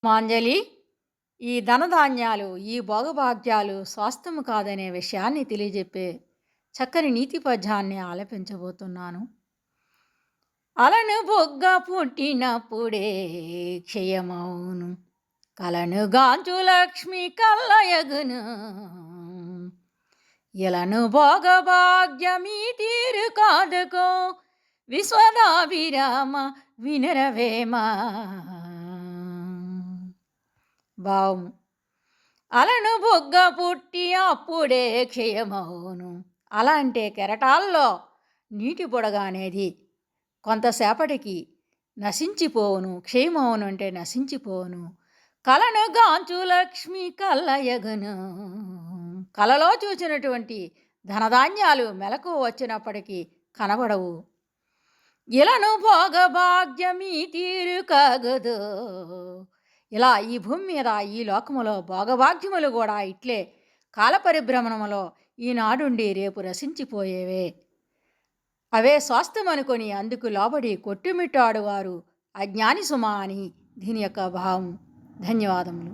మాంజలి, ఈ ధనధాన్యాలు, ఈ భోగభాగ్యాలు స్వాస్థ్యము కాదనే విషయాన్ని తెలియజెప్పే చక్కని నీతి పద్యాన్ని ఆలపించబోతున్నాను. అలను బొగ్గ పుట్టినప్పుడే క్షయమౌను, కలను గాంచు లక్ష్మి కల్లయగును, ఇలను భోగభాగ్యమీ తీరు కాదుకో, విశ్వదాభిరామ వినరవేమా. భావము: అలను బొగ్గ పుట్టి అప్పుడే క్షయమవును. అల అంటే కెరటాల్లో నీటి బుడగ అనేది కొంతసేపటికి నశించిపోవును. క్షయమవును అంటే నశించిపోవును. కలను గాంచు లక్ష్మి కల్లయగును, కలలో చూసినటువంటి ధనధాన్యాలు మెలకు వచ్చినప్పటికీ కనబడవు. ఇలను భోగభాగ్యమీ తీరు కాగదు, ఇలా ఈ భూమి మీద ఈ లోకములో భోగభాగ్యములు కూడా ఇట్లే కాలపరిభ్రమణములో ఈనాడుండి రేపు రసించిపోయేవే. అవే స్వాస్థ్యమనుకొని అందుకు లోబడి కొట్టుమిట్టాడువారు అజ్ఞాని సుమా అని దీని యొక్క భావం. ధన్యవాదములు.